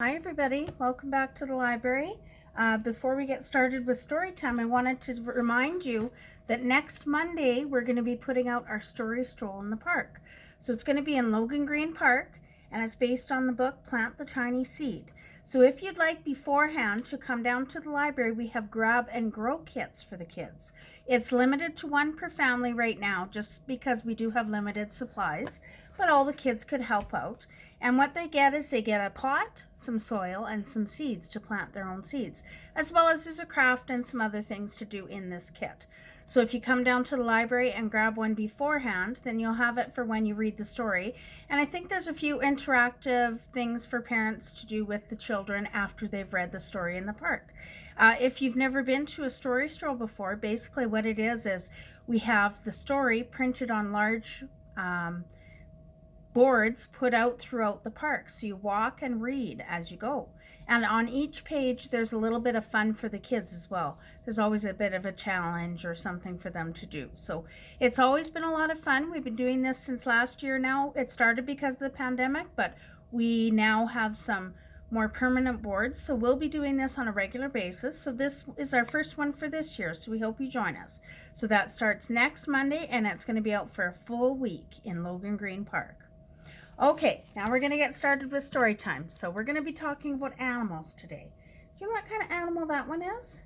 Hi everybody, welcome back to the library. Before we get started with story time, I wanted to remind you that next Monday we're going to be putting out our story stroll in the park. So it's going to be in Logan Green Park and it's based on the book Plant the Tiny Seed. So if you'd like beforehand to come down to the library, we have grab and grow kits for the kids. It's limited to one per family right now just because we do have limited supplies, but all the kids could help out. And what they get is they get a pot, some soil, and some seeds to plant their own seeds, as well as there's a craft and some other things to do in this kit. So if you come down to the library and grab one beforehand, then you'll have it for when you read the story. And I think there's a few interactive things for parents to do with the children after they've read the story in the park. If you've never been to a story stroll before, basically what it is we have the story printed on large boards put out throughout the park, so you walk and read as you go, and on each page there's a little bit of fun for the kids as well. There's always a bit of a challenge or something for them to do, so it's always been a lot of fun. We've been doing this since last year now. It started because of the pandemic, but we now have some more permanent boards, so we'll be doing this on a regular basis. So this is our first one for this year, so we hope you join us. So that starts next Monday and it's going to be out for a full week in Logan Green Park. Okay, now we're going to get started with story time. So we're going to be talking about animals today. Do you know what kind of animal that one is?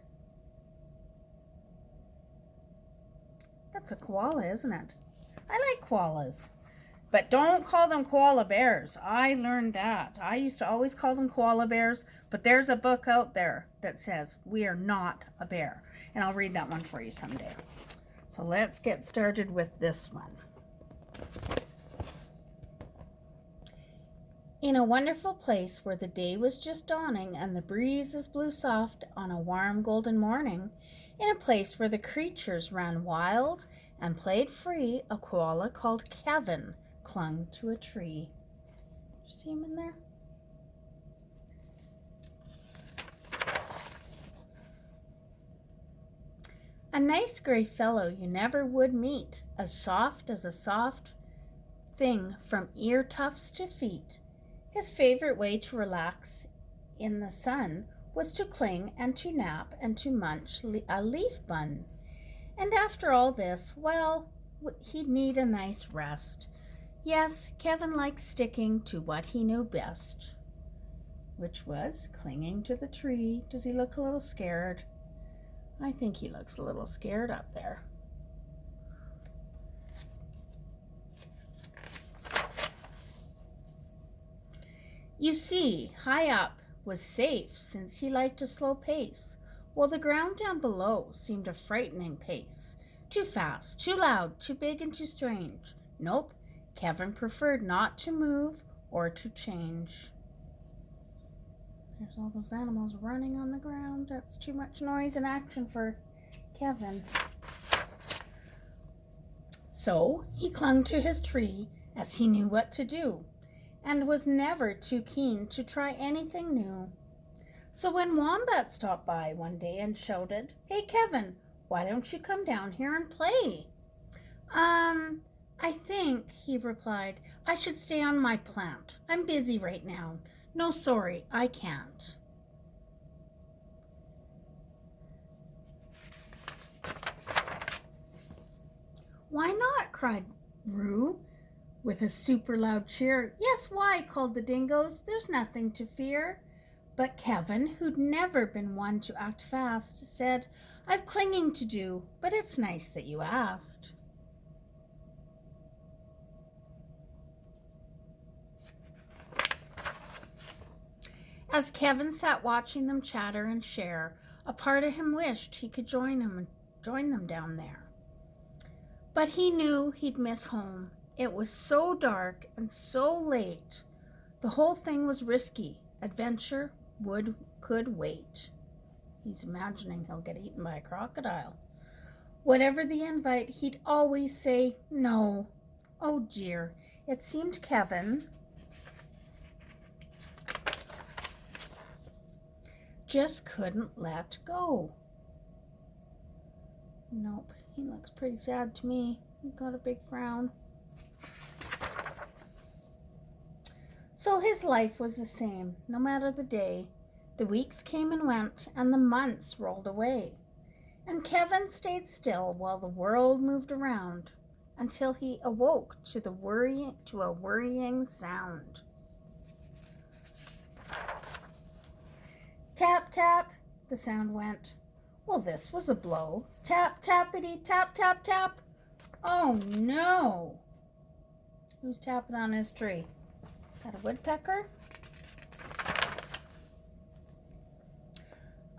That's a koala, isn't it? I like koalas. But don't call them koala bears. I learned that. I used to always call them koala bears, but there's a book out there that says we are not a bear. And I'll read that one for you someday. So let's get started with this one. In a wonderful place where the day was just dawning and the breezes blew soft on a warm golden morning, in a place where the creatures ran wild and played free, a koala called Kevin clung to a tree. You see him in there? A nice gray fellow you never would meet, as soft as a soft thing from ear tufts to feet. His favorite way to relax in the sun was to cling and to nap and to munch a leaf bun. And after all this, well, he'd need a nice rest. Yes, Kevin liked sticking to what he knew best, which was clinging to the tree. Does he look a little scared? I think he looks a little scared up there. You see, high up was safe since he liked a slow pace, while the ground down below seemed a frightening pace. Too fast, too loud, too big and too strange. Nope, Kevin preferred not to move or to change. There's all those animals running on the ground. That's too much noise and action for Kevin. So he clung to his tree as he knew what to do, and was never too keen to try anything new. So when Wombat stopped by one day and shouted, "Hey Kevin, why don't you come down here and play?" I think," he replied, "I should stay on my plant. I'm busy right now. No, sorry, I can't." "Why not?" cried Roo, with a super loud cheer. "Yes, why?" called the dingoes. "There's nothing to fear." But Kevin, who'd never been one to act fast, said, "I've clinging to do, but it's nice that you asked." As Kevin sat watching them chatter and share, a part of him wished he could join them down there. But he knew he'd miss home. It was so dark and so late. The whole thing was risky. Adventure could wait. He's imagining he'll get eaten by a crocodile. Whatever the invite, he'd always say no. Oh dear, it seemed Kevin just couldn't let go. Nope, he looks pretty sad to me. He's got a big frown. So his life was the same, no matter the day. The weeks came and went, and the months rolled away. And Kevin stayed still while the world moved around until he awoke to a worrying sound. Tap, tap, the sound went. Well, this was a blow. Tap, tappity, tap, tap, tap. Oh, no. Who's tapping on his tree? Is that a woodpecker?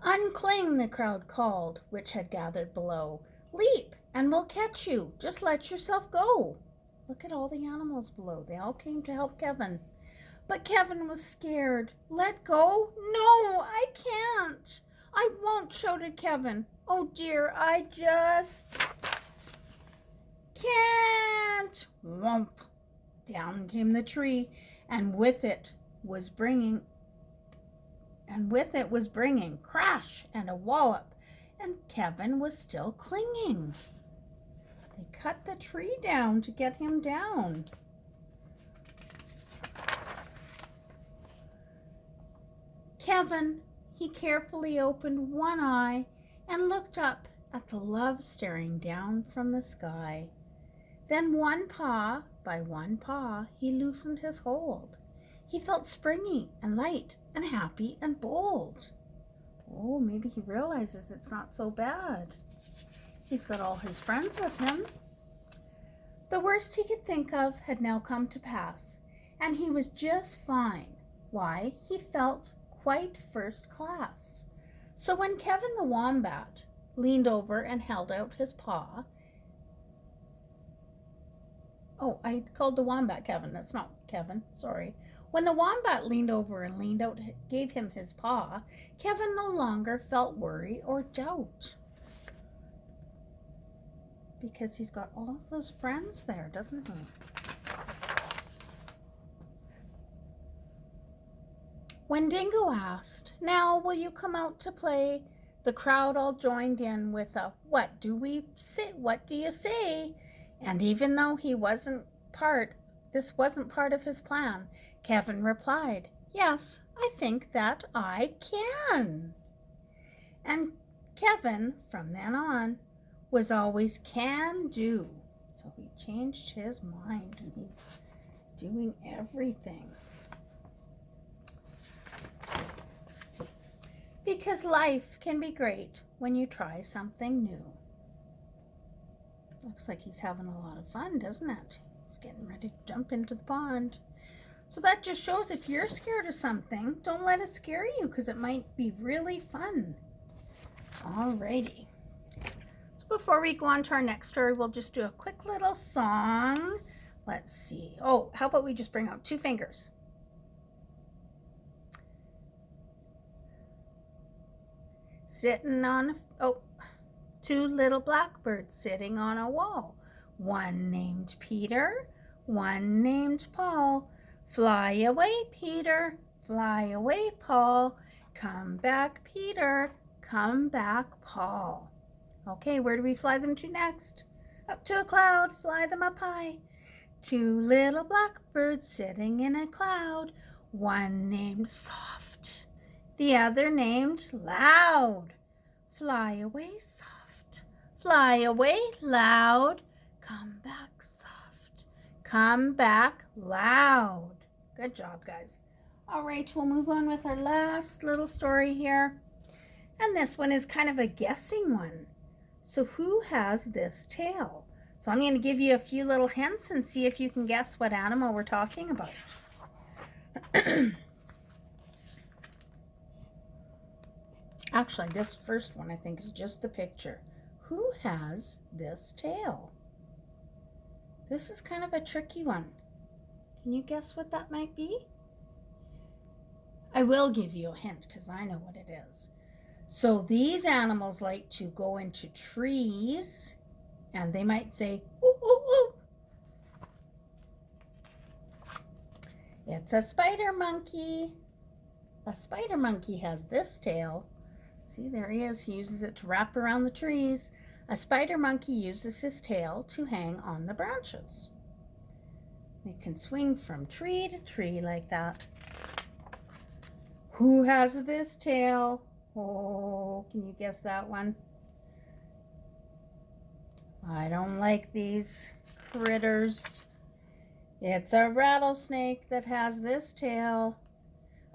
Uncling, the crowd called, which had gathered below. Leap, and we'll catch you. Just let yourself go. Look at all the animals below. They all came to help Kevin. But Kevin was scared. Let go? No, I can't. I won't, shouted Kevin. Oh dear, I just can't. Whomp. Down came the tree, and with it was bringing crash and a wallop, and Kevin was still clinging. They cut the tree down to get him down. Kevin, he carefully opened one eye and looked up at the love staring down from the sky. Then by one paw, he loosened his hold. He felt springy and light and happy and bold. Oh, maybe he realizes it's not so bad. He's got all his friends with him. The worst he could think of had now come to pass, and he was just fine. Why, he felt quite first class. So when Kevin the Wombat leaned over and held out his paw, oh, I called the Wombat Kevin. That's not Kevin, sorry. When the Wombat leaned over and gave him his paw, Kevin no longer felt worry or doubt. Because he's got all of those friends there, doesn't he? When Dingo asked, "Now will you come out to play?" the crowd all joined in with a "What do you say?" And even though this wasn't part of his plan, Kevin replied, "Yes, I think that I can." And Kevin, from then on, was always can do. So he changed his mind and he's doing everything. Because life can be great when you try something new. Looks like he's having a lot of fun, doesn't it? He's getting ready to jump into the pond. So that just shows if you're scared of something, don't let it scare you because it might be really fun. Alrighty. So before we go on to our next story, we'll just do a quick little song. Let's see. Oh, how about we just bring out 2 fingers? Sitting on, 2 little blackbirds sitting on a wall. One named Peter, one named Paul. Fly away, Peter, fly away, Paul. Come back, Peter, come back, Paul. Okay, where do we fly them to next? Up to a cloud, fly them up high. 2 little blackbirds sitting in a cloud. One named Soft, the other named Loud. Fly away, Soft, fly away, Loud. Come back, Soft, come back, Loud. Good job, guys. All right, we'll move on with our last little story here. And this one is kind of a guessing one. So who has this tail? So I'm going to give you a few little hints and see if you can guess what animal we're talking about. Actually, this first one I think is just the picture. Who has this tail? This is kind of a tricky one. Can you guess what that might be? I will give you a hint because I know what it is. So these animals like to go into trees and they might say, "Ooh, ooh, ooh." It's a spider monkey. A spider monkey has this tail. See, there he is. He uses it to wrap around the trees. A spider monkey uses his tail to hang on the branches. They can swing from tree to tree like that. Who has this tail? Oh, can you guess that one? I don't like these critters. It's a rattlesnake that has this tail.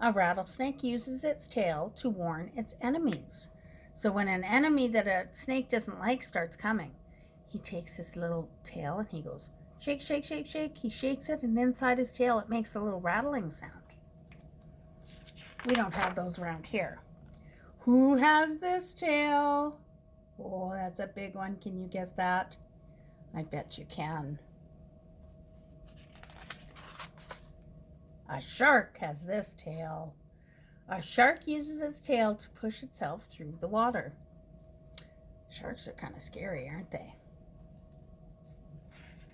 A rattlesnake uses its tail to warn its enemies. So when an enemy that a snake doesn't like starts coming, he takes his little tail and he goes, shake, shake, shake, shake. He shakes it, and inside his tail it makes a little rattling sound. We don't have those around here. Who has this tail? Oh, that's a big one. Can you guess that? I bet you can. A shark has this tail. A shark uses its tail to push itself through the water. Sharks are kind of scary, aren't they?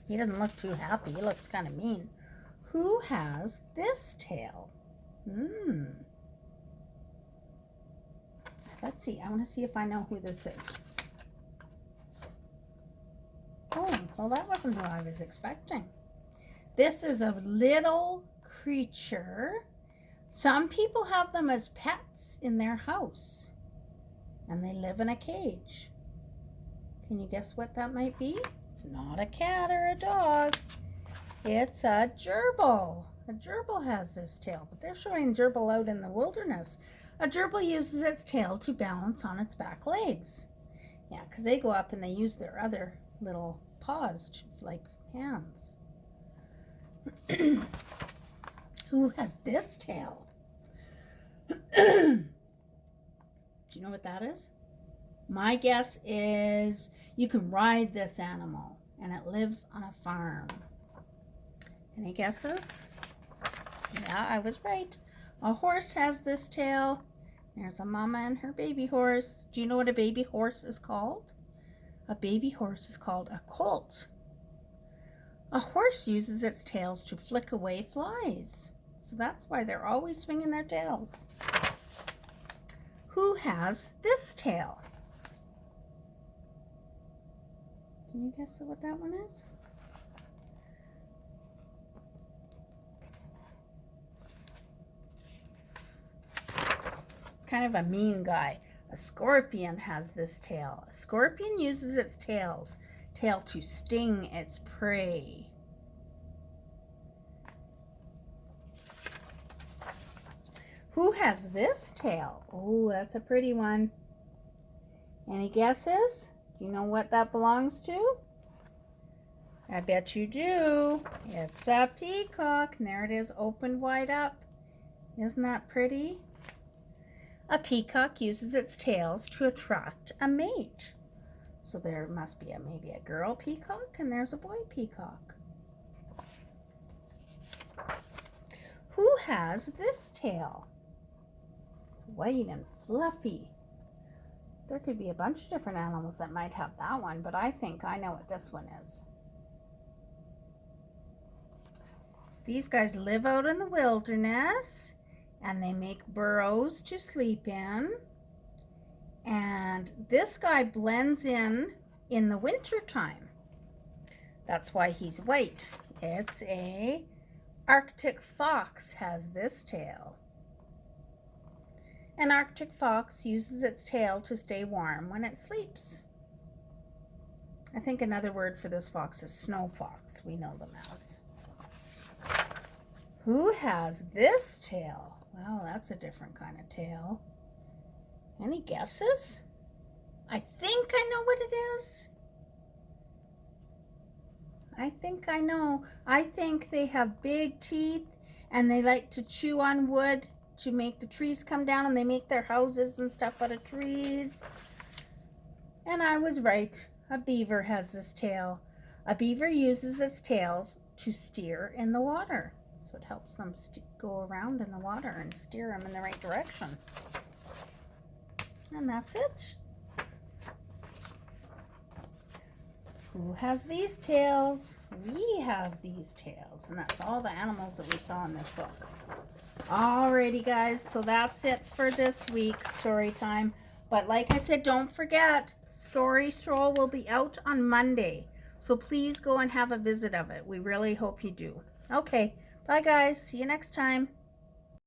He doesn't look too happy. He looks kind of mean. Who has this tail? Let's see. I want to see if I know who this is. Oh, well, that wasn't who I was expecting. This is a little creature. Some people have them as pets in their house, and they live in a cage. Can you guess what that might be? It's not a cat or a dog. It's a gerbil. A gerbil has this tail, but they're showing gerbil out in the wilderness. A gerbil uses its tail to balance on its back legs. Yeah, because they go up and they use their other little paws like hands. Who has this tail? Do you know what that is? My guess is you can ride this animal, and it lives on a farm. Any guesses? Yeah, I was right. A horse has this tail. There's a mama and her baby horse. Do you know what a baby horse is called? A baby horse is called a colt. A horse uses its tails to flick away flies. So that's why they're always swinging their tails. Who has this tail? Can you guess what that one is? It's kind of a mean guy. A scorpion has this tail. A scorpion uses its tail to sting its prey. Who has this tail? Oh, that's a pretty one. Any guesses? Do you know what that belongs to? I bet you do. It's a peacock, and there it is, opened wide up. Isn't that pretty? A peacock uses its tails to attract a mate. So there must be maybe a girl peacock, and there's a boy peacock. Who has this tail? It's white and fluffy. There could be a bunch of different animals that might have that one, but I think I know what this one is. These guys live out in the wilderness, and they make burrows to sleep in. And this guy blends in the winter time. That's why he's white. It's a Arctic fox has this tail. An Arctic fox uses its tail to stay warm when it sleeps. I think another word for this fox is snow fox. We know them as. Who has this tail? Wow, that's a different kind of tail. Any guesses? I think I know what it is. I think I know. I think they have big teeth, and they like to chew on wood to make the trees come down, and they make their houses and stuff out of trees. And I was right. A beaver has this tail. A beaver uses its tails to steer in the water. So it helps them go around in the water and steer them in the right direction. And that's it. Who has these tails? We have these tails. And that's all the animals that we saw in this book. Alrighty, guys. So that's it for this week's story time. But like I said, don't forget, Story Stroll will be out on Monday. So please go and have a visit of it. We really hope you do. Okay. Bye, guys. See you next time.